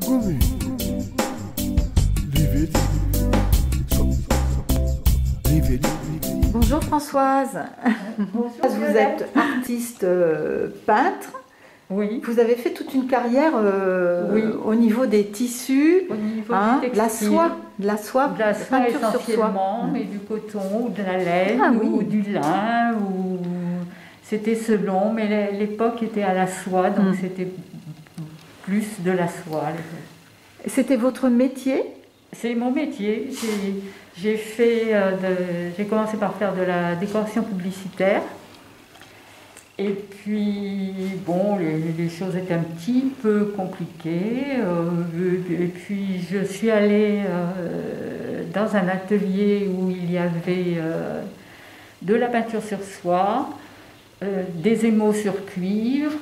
Gumi. Live it. Live it. Bonjour Françoise. Bonjour, Vous êtes artiste peintre. Oui. Vous avez fait toute une carrière Oui. au niveau des tissus, Au niveau du de la textile. soie, de la soie, De la soie peinture sur soie. essentiellement, mais du coton, ou de la laine, Ah oui. ou du lin, ou c'était selon, mais l'époque était à la soie, donc c'était plus de la soie. C'était votre métier? C'est mon métier. J'ai commencé par faire de la décoration publicitaire. Et puis, bon, les choses étaient un petit peu compliquées. Et puis, je suis allée dans un atelier où il y avait de la peinture sur soie, des émaux sur cuivre,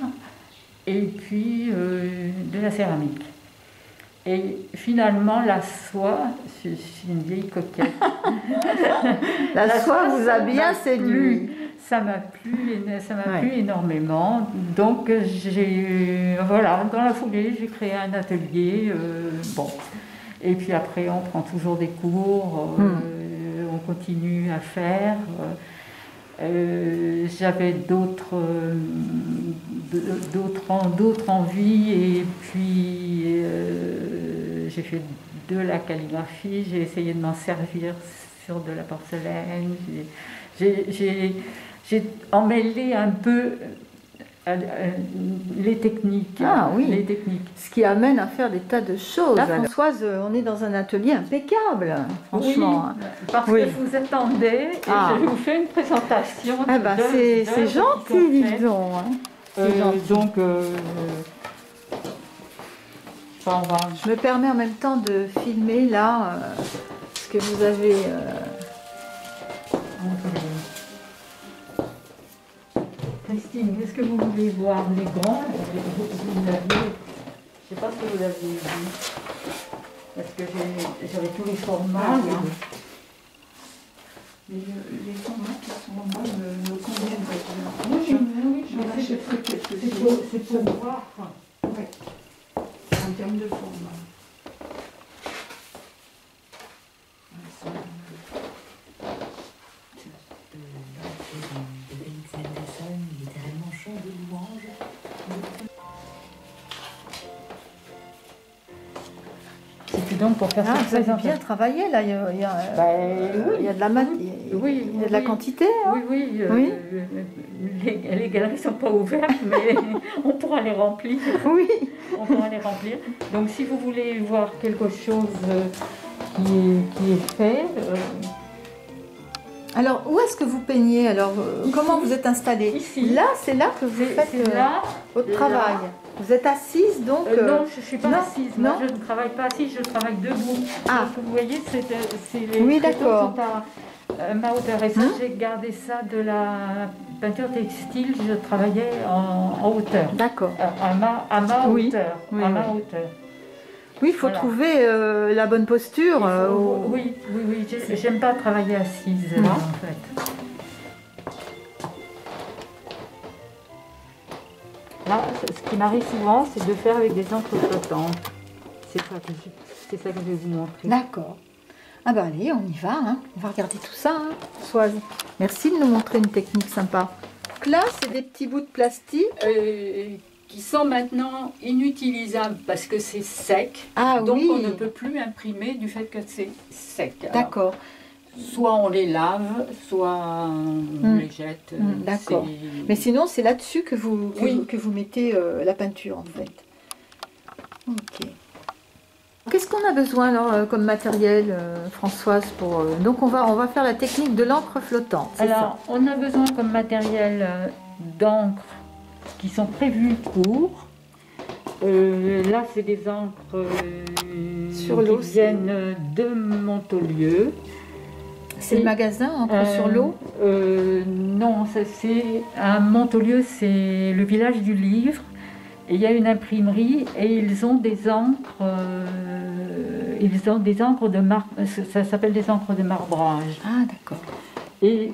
et puis de la céramique. Et finalement, la soie, je suis une vieille coquette. La soie vous a ça bien m'a séduit. plu. Ça m'a plu énormément. Donc, voilà, dans la foulée, j'ai créé un atelier. Bon. Et puis après, on prend toujours des cours, on continue à faire. J'avais d'autres envies, et puis j'ai fait de la calligraphie, j'ai essayé de m'en servir sur de la porcelaine, j'ai emmêlé un peu les techniques. Ah oui. Les techniques. Ce qui amène à faire des tas de choses. Là, Françoise, on est dans un atelier impeccable, franchement. Oui, parce Oui. que je vous attendais et je vous fais une présentation. Ah bah, c'est gentil, dis donc. Hein. C'est gentil. Donc, on va... Je me permets en même temps de filmer là ce que vous avez. Christine, est-ce que vous voulez voir les grands? Vous l'aviez, je ne sais pas si vous l'aviez vu, parce que j'avais tous les formats. Là. Mais les formats qui sont en bas me conviennent pas. Oui, c'est pour voir. Ouais. En termes de format. C'était donc pour faire cette Vous avez présentation. bien travaillé là. Il y a Oui. il y a de la Oui, il y a de la quantité. Hein. Oui. Les galeries ne sont pas ouvertes, mais on pourra les remplir. Oui. On pourra les remplir. Donc si vous voulez voir quelque chose qui est fait, Alors, où est-ce que vous peignez? Alors, comment vous êtes installée? Ici. Là, c'est là que vous faites c'est là, votre là. travail. Vous êtes assise, donc... non, je ne suis pas non, assise. non. Moi, je ne travaille pas assise, je travaille debout. Ah. Donc, vous voyez, c'est les Oui, tréteaux d'accord. sont à ma hauteur. Et ça, j'ai gardé ça de la peinture textile. Je travaillais en hauteur. D'accord. À ma Oui. hauteur. Oui, à ma oui. hauteur. Oui, il faut Voilà. trouver la bonne posture. Oui. J'aime pas travailler assise, Non. en fait. Là, ce qui m'arrive souvent, c'est de faire avec des encres flottantes. C'est ça que je vais vous montrer. D'accord. Ah bah allez, on y va. Hein. On va regarder tout ça. Hein. Françoise, merci de nous montrer une technique sympa. Donc là, c'est des petits bouts de plastique. Qui sont maintenant inutilisables parce que c'est sec. Ah donc oui. on ne peut plus imprimer du fait que c'est sec. Alors, D'accord. soit on les lave, soit on les jette. D'accord. c'est- Mais sinon, c'est là-dessus que vous, Oui. que vous mettez la peinture, en fait. Ok. Qu'est-ce qu'on a besoin alors comme matériel, Françoise, pour donc on va faire la technique de l'encre flottante. C'est Alors, on a besoin comme matériel d'encre qui sont prévues pour. Là, c'est des encres Sur l'eau, qui viennent de Montaulieu. ça. C'est le magasin Encre sur l'eau. Non, c'est à Montaulieu, c'est le village du livre. Et il y a une imprimerie et ils ont des encres, de marbre, ça s'appelle des encres de marbrage. Ah d'accord. Et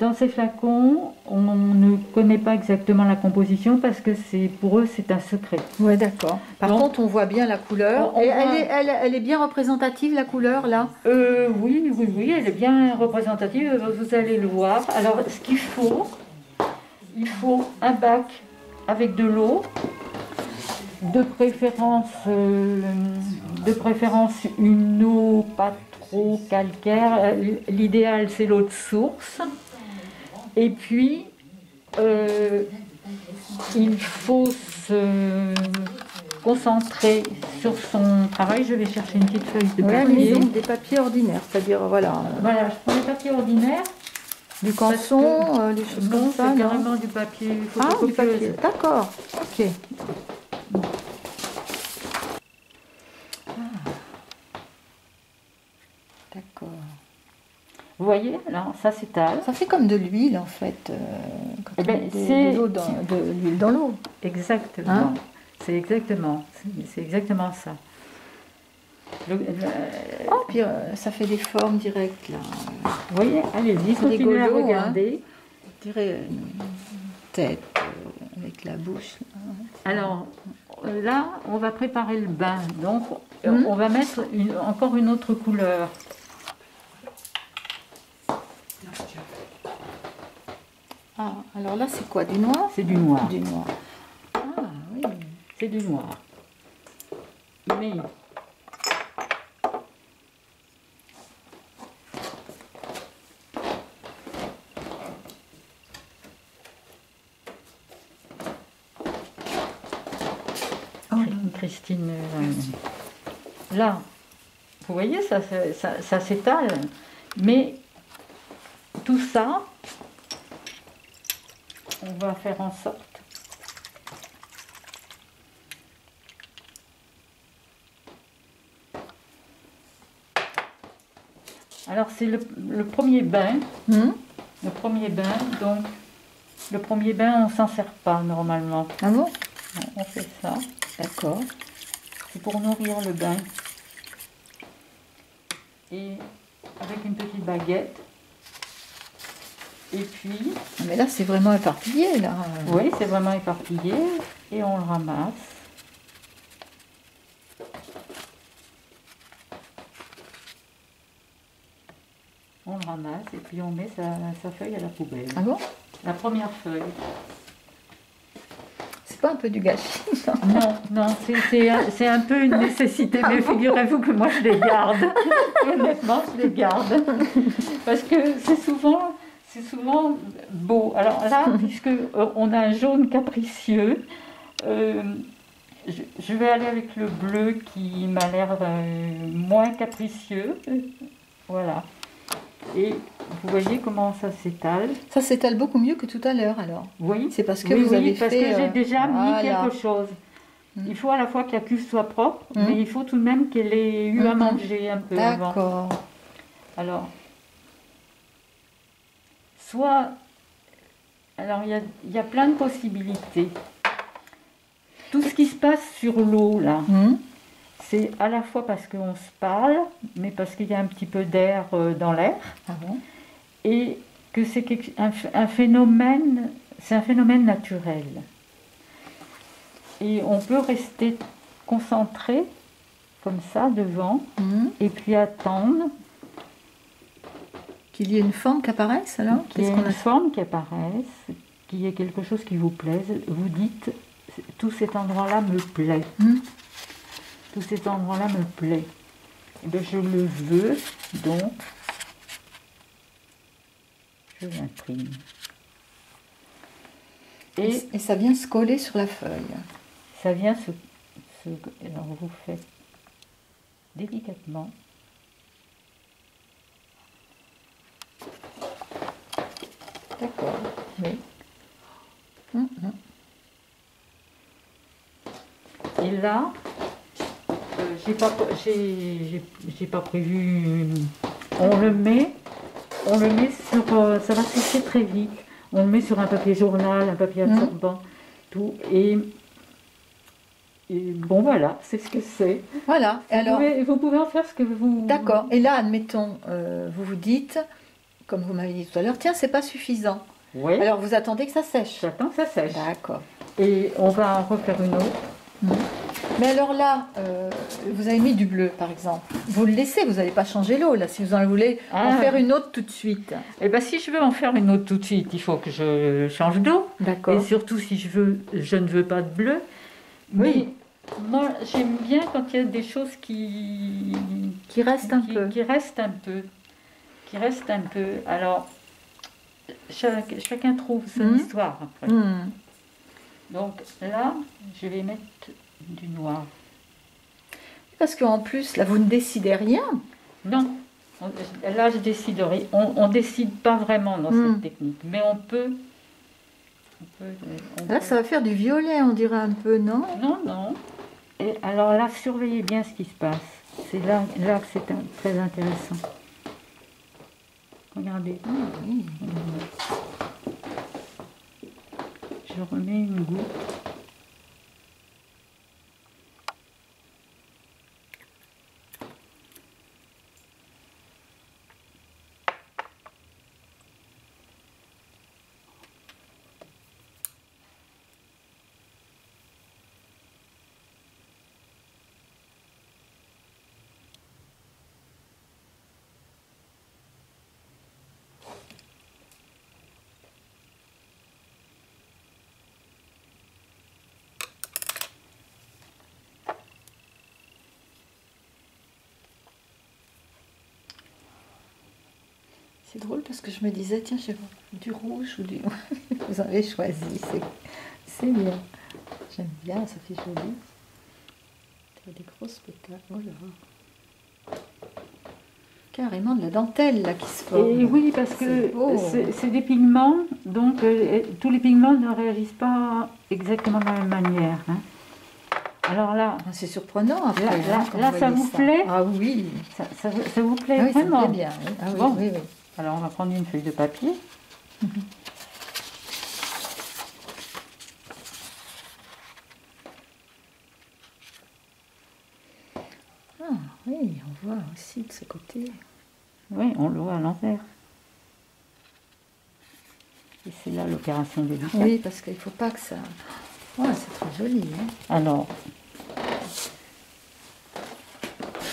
dans ces flacons, on ne connaît pas exactement la composition parce que pour eux, c'est un secret. Ouais, d'accord. Par Donc, contre, on voit bien la couleur. on Et voit- elle est bien représentative, la couleur, là? Oui, elle est bien représentative, vous allez le voir. Alors, ce qu'il faut un bac avec de l'eau, de préférence une eau pas trop calcaire. L'idéal, c'est l'eau de source. Et puis, il faut se concentrer sur son travail. Je vais chercher une petite feuille de Ouais, papier. mais des papiers ordinaires, c'est-à-dire, voilà, Voilà, je prends les papiers ordinaires. du canson, des choses Non, comme ça, c'est non? carrément du papier Ah, du photocopieuse. papier, d'accord, ok. D'accord. Vous voyez, là, ça s'étale. Ça fait comme de l'huile, en fait, quand Eh on ben, met c'est- de l'huile dans l'eau. Exactement. Hein? C'est exactement ça. Oh, puis ça fait des formes directes, là. Vous voyez, allez-y, C'est continuez à rigolo, hein. regarder. On dirait une tête avec la bouche. Alors, là, on va préparer le bain. Donc, Mhm. on va mettre encore une autre couleur. Ah, alors là, c'est quoi? Du noir? C'est du noir. Du noir. Ah, oui. C'est du noir. Mais Christine, là, vous voyez, ça s'étale. Mais tout ça, on va faire en sorte. Alors c'est le premier bain. Hmm? Le premier bain, donc le premier bain, on s'en sert pas normalement. Ah bon? On fait ça. D'accord. C'est pour nourrir le bain. Et avec une petite baguette. Et puis, Mais là, c'est vraiment éparpillé, là. oui, c'est vraiment éparpillé. Et on le ramasse. On le ramasse et puis on met sa feuille à la poubelle. Ah bon? La première feuille. C'est pas un peu du gâchis? Non, c'est un peu une nécessité, mais figurez-vous que moi je les garde. Honnêtement, je les garde. Parce que c'est souvent beau. Alors là, puisque on a un jaune capricieux, je vais aller avec le bleu qui m'a l'air moins capricieux. Voilà. Et vous voyez comment ça s'étale. Ça s'étale beaucoup mieux que tout à l'heure, alors. Oui, C'est parce que oui, vous avez parce fait... que j'ai déjà mis voilà. quelque chose. Il faut à la fois que la cuve soit propre, Mm. mais il faut tout de même qu'elle ait eu à manger un peu avant. D'accord. Alors, soit... Alors, il y a plein de possibilités. Tout ce qui se passe sur l'eau, là, Hmm? c'est à la fois parce qu'on se parle, mais parce qu'il y a un petit peu d'air dans l'air, Ah bon? et que c'est un phénomène, c'est un phénomène naturel. Et on peut rester concentré comme ça devant, Hmm? et puis attendre Qu'il y ait une forme qui apparaisse, alors? qu'il y ait Qu'est-ce qu'on une a... forme qui apparaisse, qu'il y ait quelque chose qui vous plaise. Vous dites, tout cet endroit-là me plaît. Hmm? Tout cet endroit-là me plaît. Et bien, je le veux, donc je l'imprime. Et Et ça vient se coller sur la feuille. ça vient alors vous faites délicatement. D'accord. Oui. Hmm, hmm. Et là, j'ai pas prévu. On le met sur. Ça va sécher très vite. On le met sur un papier journal, un papier absorbant, tout. Et bon, voilà, c'est ce que c'est. Voilà. Et alors... Vous pouvez en faire ce que vous. D'accord. Et là, admettons, vous vous dites, comme vous m'avez dit tout à l'heure. Tiens, c'est pas suffisant. Oui. Alors, vous attendez que ça sèche. J'attends que ça sèche. D'accord. Et on va en refaire une autre. Mais alors là, vous avez mis du bleu, par exemple. Vous le laissez, vous n'allez pas changer l'eau, là, si vous en voulez en faire une autre tout de suite. Et bien, si je veux en faire une autre tout de suite, il faut que je change d'eau. D'accord. Et surtout, si je ne veux pas de bleu. Oui. Mais moi, j'aime bien quand il y a des choses qui restent un peu. Qui restent un peu. Qui restent un peu. Alors, chacun trouve son histoire après. Donc là, je vais mettre du noir. Parce qu'en plus, là, vous ne décidez rien. Non, là, je décide rien. On décide pas vraiment dans cette technique, mais on peut. Là, ça va faire du violet, on dirait un peu, non? Non, non. Et alors là, surveillez bien ce qui se passe. C'est là que c'est très intéressant. Regardez. Oui. Je remets une goutte. C'est drôle parce que je me disais, tiens, j'ai du rouge ou du... Vous avez choisi, c'est bien. J'aime bien, ça fait joli. Il y a des grosses pétales. Oh là. Carrément de la dentelle là qui se forme. Et oui, parce que c'est des pigments, donc tous les pigments ne réagissent pas exactement de la même manière. Hein. Alors là, c'est surprenant après. Là ça vous plaît? Ah oui. Ça vous plaît oui, vraiment? Ça me plaît bien. Oui. Ah, oui, bon. oui, oui. Alors on va prendre une feuille de papier. Ah oui, on voit aussi de ce côté. Oui, on le voit à l'envers. Et c'est là l'opération délicate. Oui, parce qu'il ne faut pas que ça... Ouais, c'est très joli. Hein. Alors,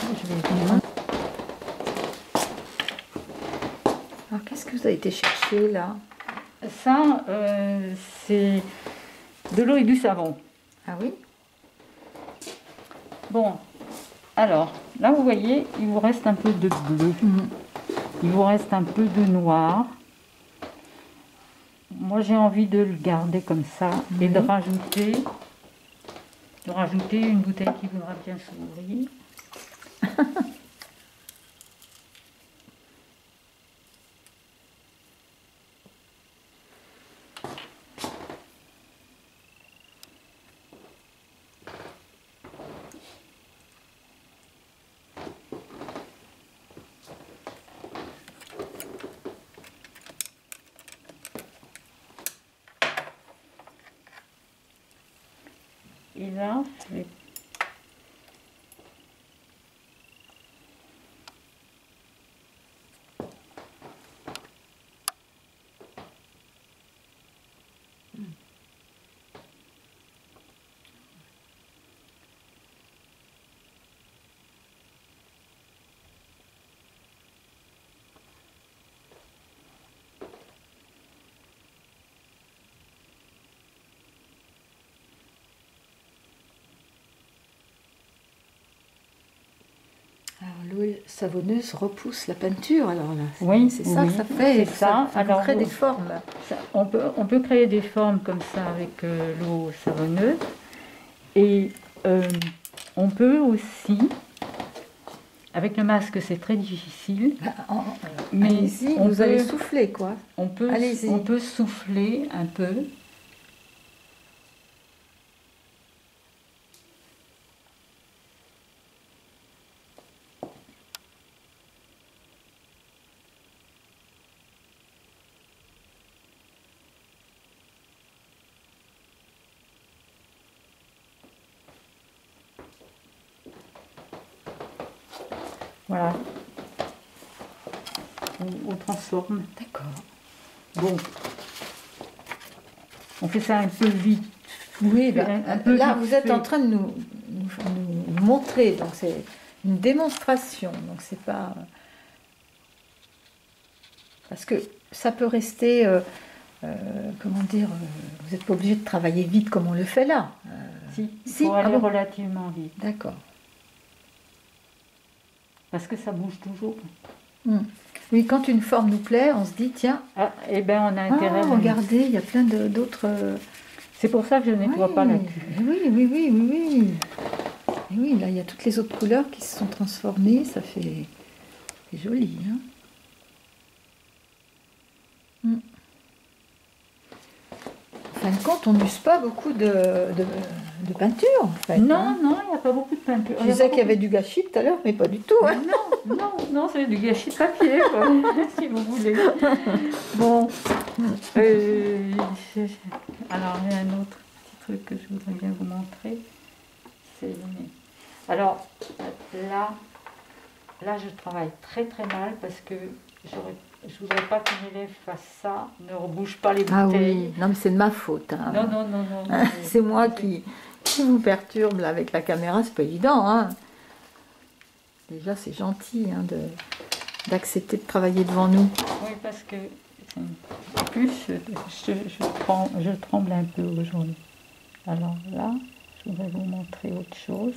je vais... Alors, qu'est-ce que vous avez été chercher là? Ça, c'est de l'eau et du savon. Ah oui? Bon, alors, là vous voyez, il vous reste un peu de bleu. Il vous reste un peu de noir. Moi j'ai envie de le garder comme ça et de rajouter une bouteille qui voudra bien s'ouvrir. Et là, je vais... Alors, l'eau savonneuse repousse la peinture, alors là. Oui, c'est ça que ça fait. C'est ça. Alors, crée des formes. On peut créer des formes comme ça avec l'eau savonneuse. Et on peut aussi, avec le masque c'est très difficile, mais vous allez souffler quoi. On peut souffler un peu. Voilà. on transforme. D'accord. Bon, on fait ça un peu vite. Oui, Un peu là, vite vous êtes fait. en train de nous montrer, donc c'est une démonstration, donc c'est pas... Parce que ça peut rester, comment dire, vous n'êtes pas obligé de travailler vite comme on le fait là. Si, il si, faut ah aller bon relativement vite. D'accord. Parce que ça bouge toujours. Oui, quand une forme nous plaît, on se dit, tiens, Ah, eh bien, on a intérêt à... regardez, il y a plein d'autres... C'est pour ça que je ne nettoie pas la cuve. Oui. Et oui, là, il y a toutes les autres couleurs qui se sont transformées, ça fait... C'est joli, hein. En fin de compte, on n'use pas beaucoup de peinture, en fait. Non, hein. non, il n'y a pas beaucoup de peinture. Je disais qu'il y avait du gâchis tout à l'heure, mais pas du tout. Hein. Non, c'est du gâchis de papier, quoi, si vous voulez. Bon, Alors, il y a un autre petit truc que je voudrais bien vous montrer. Alors, là, je travaille très très mal parce que je ne voudrais pas qu'un élève fasse ça, ne rebouche pas les bouteilles. ah oui, non mais c'est de ma faute. Hein. Non. C'est moi qui vous perturbe là, avec la caméra, c'est pas évident. Hein. Déjà, c'est gentil hein, d'accepter de travailler devant nous. Oui, parce que en plus, je tremble un peu aujourd'hui. Alors là, je voudrais vous montrer autre chose.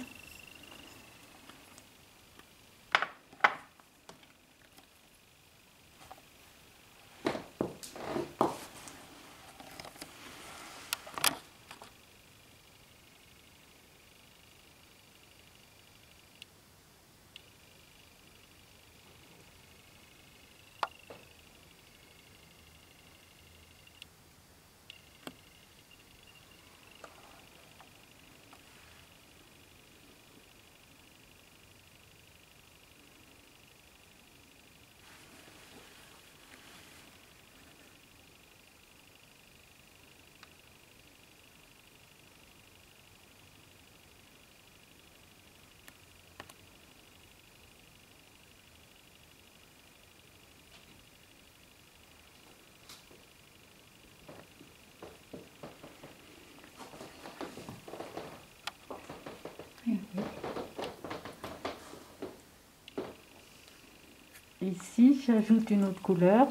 Ici, j'ajoute une autre couleur.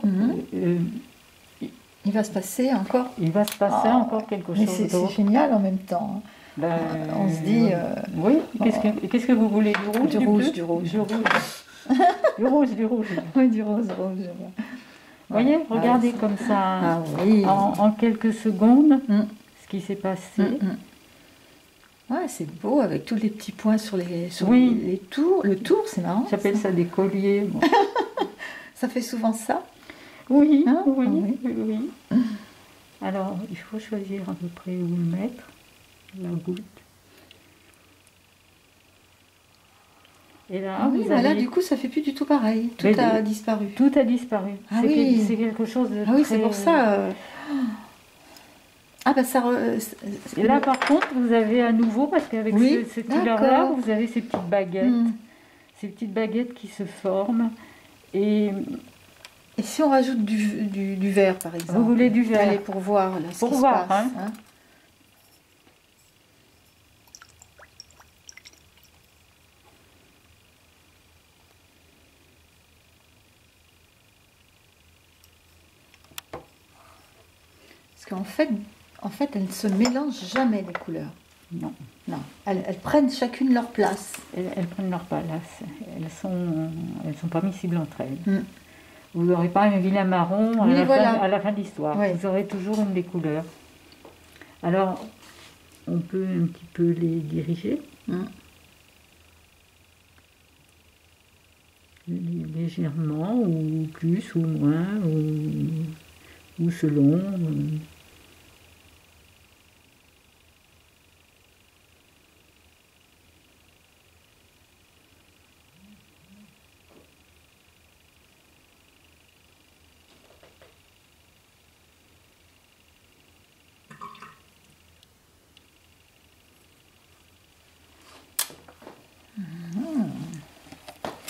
Il va se passer encore. Il va se passer encore quelque Mais chose c'est d'autre. génial en même temps. Ben, On se dit. Oui, bon, qu'est-ce que vous voulez? Du rouge, du bleu rouge, du rouge. Du rouge. Du rouge. Oui, du rose, rouge. Vous voyez, regardez comme ça, Ah oui. en quelques secondes, ce qui s'est passé. Ouais, c'est beau avec tous les petits points sur les tours. Le tour, c'est marrant. J'appelle ça des colliers. Bon. Ça fait souvent ça. Oui, Hein? oui. Alors, il faut choisir à peu près où le mettre, la goutte. Et là, vous là, avez... du coup, ça fait plus du tout pareil. Tout a disparu. Tout a disparu. Ah oui. C'est quelque chose de oui, très... c'est pour ça. Ah bah ça... Et là, par contre, vous avez à nouveau, parce qu'avec cette couleur-là, vous avez ces petites baguettes. Ces petites baguettes qui se forment. Et si on rajoute du vert, par exemple? Vous voulez du vert? Allez, pour voir là, ce pour qui voir, se passe. hein. Parce qu'en fait, elles ne se mélangent jamais, les couleurs. Non. Elles prennent chacune leur place. Elles prennent leur place. Elles sont pas miscibles entre elles. Vous n'aurez pas un vilain marron à la fin de l'histoire. Oui. Vous aurez toujours une des couleurs. Alors, on peut un petit peu les diriger. Légèrement, ou plus, ou moins, ou selon.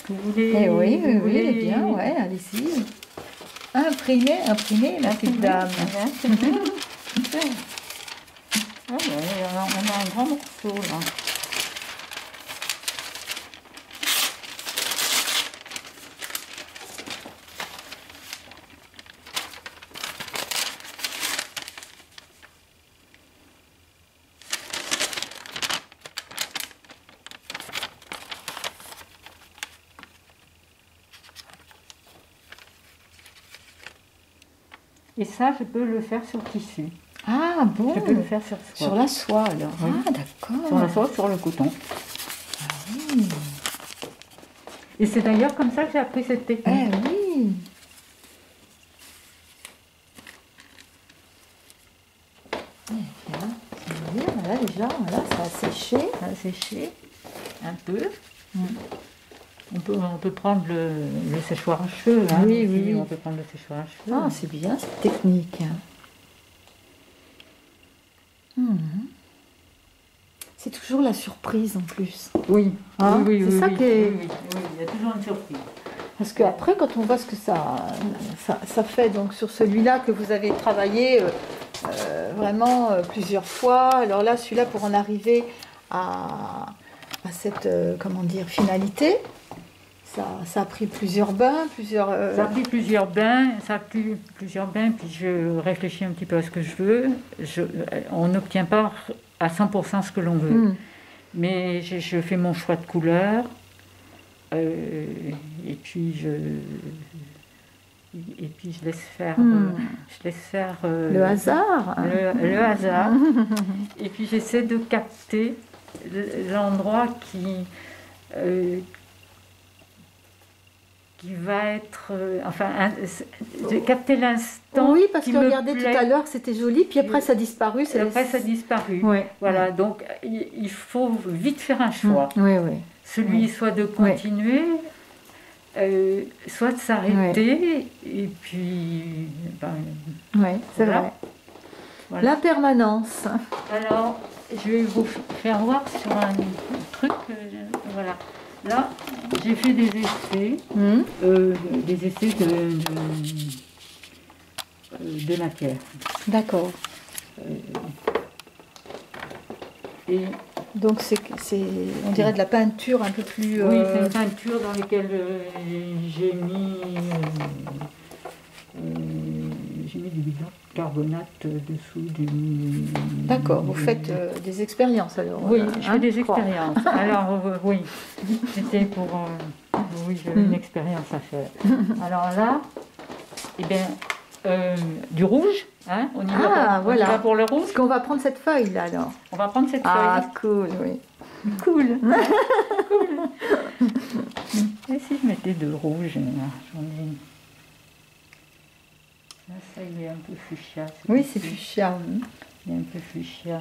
Vous voulez, Eh oui, vous oui, oui, voulez- eh bien, ouais, allez-y. Imprimez, imprimez, la petite dame. C'est bien. Super. Ah ouais, alors, on a un grand morceau là. Et ça, je peux le faire sur tissu. Ah bon, Je peux le faire sur soie. sur la soie alors. Oui. Ah d'accord. Sur la soie, sur le coton. Oui. Et c'est d'ailleurs comme ça que j'ai appris cette technique. Eh oui. Eh bien, c'est bien, là déjà, voilà, ça a séché. Ça a séché un peu. On peut prendre le séchoir à cheveux. Hein, Oui, aussi. oui. On peut prendre le séchoir à cheveux. Ah, c'est bien cette technique. Mhm. C'est toujours la surprise en plus. Oui, Hein, oui, oui, c'est oui, ça oui, qui est- oui, oui, il y a toujours une surprise. Parce qu'après, quand on voit ce que ça fait donc sur celui-là que vous avez travaillé vraiment plusieurs fois, alors là, celui-là, pour en arriver à cette comment dire, finalité, ça a pris plusieurs bains, plusieurs... Ça a pris plusieurs bains, puis je réfléchis un petit peu à ce que je veux. On n'obtient pas à 100% ce que l'on veut. Hmm. Mais je fais mon choix de couleur, et puis je laisse faire, Le hasard. Hein. le hasard. Et puis j'essaie de capter l'endroit qui va être, de capter l'instant. Oui, parce qui que me regardez plaît. tout à l'heure, c'était joli, puis après ça a disparu. Et après ça a disparu. Ouais. Voilà, donc il faut vite faire un choix. Oui, oui. Celui Oui. soit de continuer, soit de s'arrêter, et puis... ben, Oui, c'est Voilà. vrai. voilà. La permanence. Alors, je vais vous faire voir sur un truc, voilà. Là, j'ai fait des essais, Hmm. de matière. D'accord. Et Donc on dirait de la peinture un peu plus... oui, c'est une peinture dans laquelle j'ai mis du bicarbonate dessous. D'accord, vous faites des expériences alors. Oui, je fais des je crois. expériences. Alors, oui, c'était pour... oui, j'avais une expérience à faire. Alors là, eh bien, du rouge, hein, on y va Ah, on y voilà. va pour le rouge. Est-ce qu'on va prendre cette feuille là alors? On va prendre cette Ah, feuille. cool, oui. Cool. Et si je mettais de rouge, j'en ai... Là, ça il est un peu fuchsia. Oui, c'est fuchsia. Il est un peu fuchsia.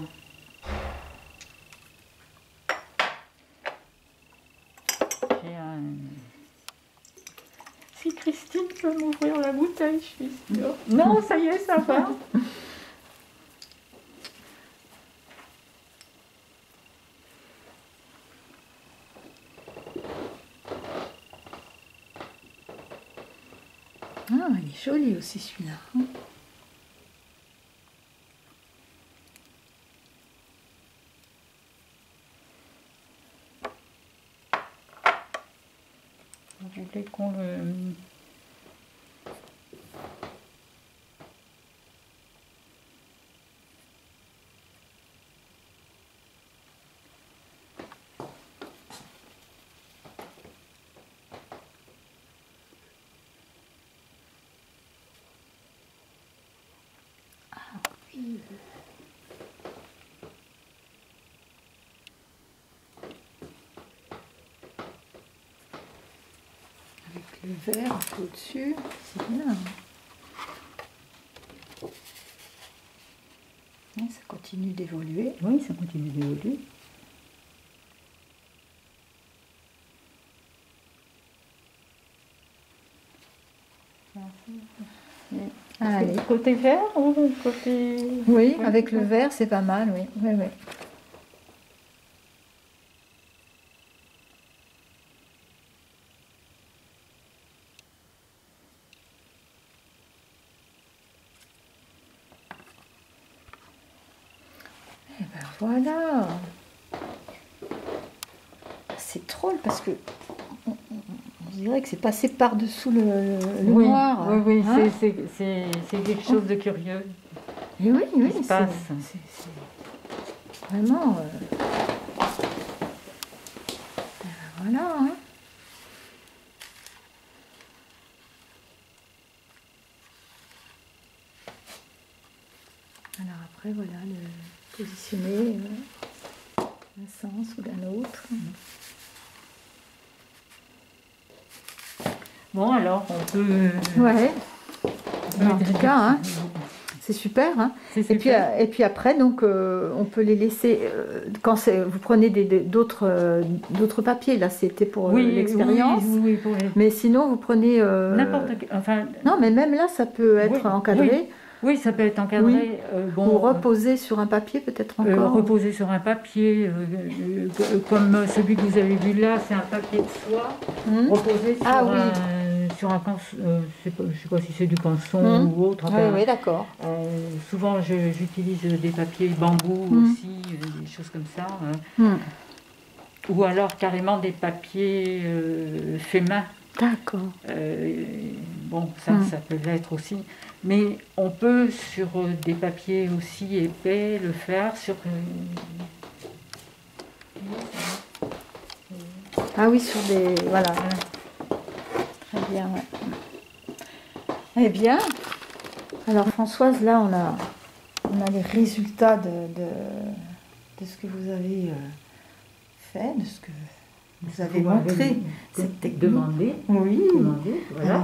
J'ai un... Si Christine peut m'ouvrir la bouteille, je suis sûre. Non, ça y est, ça va. Ah, il est joli aussi celui-là. Vous voulez qu'on le... Avec le vert un peu au-dessus, c'est bien. Ouais, ça continue d'évoluer. Oui, ça continue d'évoluer. Allez. Côté vert ou côté... Oui, avec le vert, c'est pas mal, oui. Oui, oui. Et ben voilà. C'est drôle parce que on dirait que c'est passé par-dessous le Oui, noir. oui, oui, hein. c'est quelque chose de curieux. Et oui, oui, qui se passe. c'est vraiment. Voilà. Hein. Alors après, voilà, le positionner d'un sens ou d'un autre. Bon, alors, on peut... Ouais. En tout cas, hein, c'est super. Hein. C'est Et puis, super. et puis après, donc, on peut les laisser. Vous prenez d'autres papiers, là, c'était pour l'expérience. Oui, pour les... Mais sinon, vous prenez. N'importe quel... Enfin, Non, mais même là, ça peut être oui, encadré. oui, ça peut être encadré. Oui. Bon, Ou reposer sur un papier, peut-être encore. reposer sur un papier, comme celui que vous avez vu là, c'est un papier de soie. Reposer sur Ah oui. sur un canson, je sais pas si c'est du canson ou autre. Oui, Enfin, oui, d'accord. souvent, j'utilise des papiers bambou aussi, des choses comme ça. Ou alors carrément des papiers faits main. D'accord. Bon, ça peut l'être aussi. Mais on peut, sur des papiers aussi épais, le faire sur... Ah oui, sur des... Voilà. Très bien, ouais. Eh bien, alors Françoise, là, on a les résultats de ce que vous avez fait, de ce que vous avez montré. Cette technique. Demandé. Oui. Voilà, Ah,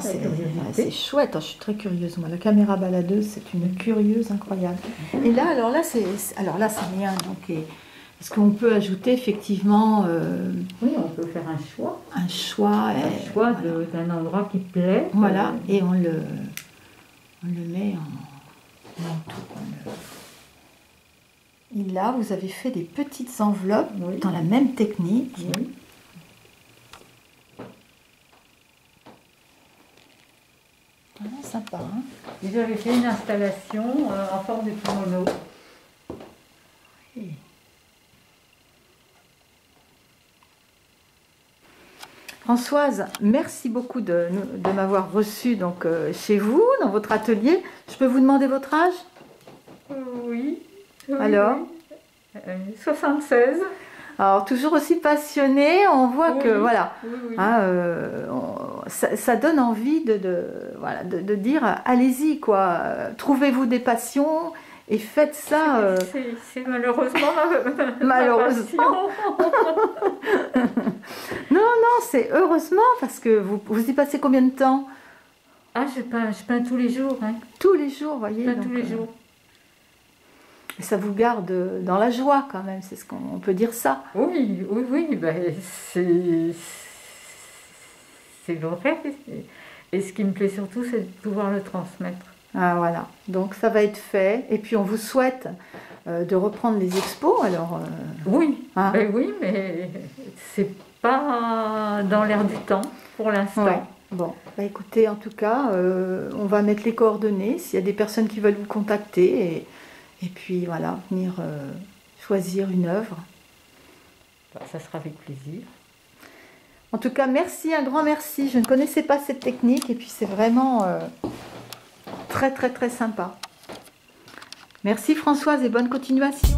c'est chouette, je suis très curieuse. Moi, la caméra baladeuse, c'est une curieuse incroyable. Et là, alors là, c'est bien. Donc, est-ce qu'on peut ajouter effectivement oui, on peut faire un choix. un choix Voilà. D'un endroit qui plaît. Voilà, et on le met en tout. Et là, vous avez fait des petites enveloppes dans la même technique. Oui. Vraiment sympa. Hein. Et j'avais fait une installation en forme de kimono. Oui. Françoise, merci beaucoup de m'avoir reçue donc, chez vous, dans votre atelier. Je peux vous demander votre âge? Oui. Alors? 76. Alors, toujours aussi passionnée, on voit que, voilà, Oui. hein, ça donne envie voilà, de dire, allez-y, quoi, trouvez-vous des passions et faites ça. C'est malheureusement Malheureusement. Non, c'est heureusement, parce que vous y passez combien de temps? Ah, je peins tous les jours. Hein. Tous les jours, voyez. Je peins donc, tous les jours. ça vous garde dans la joie, quand même, c'est ce qu'on peut dire ça. Oui, ben, c'est vrai. Et ce qui me plaît surtout, c'est de pouvoir le transmettre. Ah, voilà, donc ça va être fait. Et puis on vous souhaite de reprendre les expos, alors... Oui, hein. ben oui, mais c'est pas dans l'air du temps pour l'instant. Ouais. Bon, bah écoutez, en tout cas, on va mettre les coordonnées s'il y a des personnes qui veulent vous contacter et puis voilà, venir choisir une œuvre. Ça sera avec plaisir. En tout cas, merci, un grand merci. Je ne connaissais pas cette technique et puis c'est vraiment très très très sympa. Merci Françoise et bonne continuation.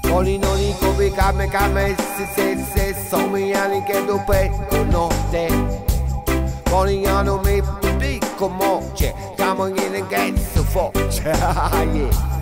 Noli noli come kame se somi anni che do pecco notte Poliano me piccolo moce Come in a get so forte Yeah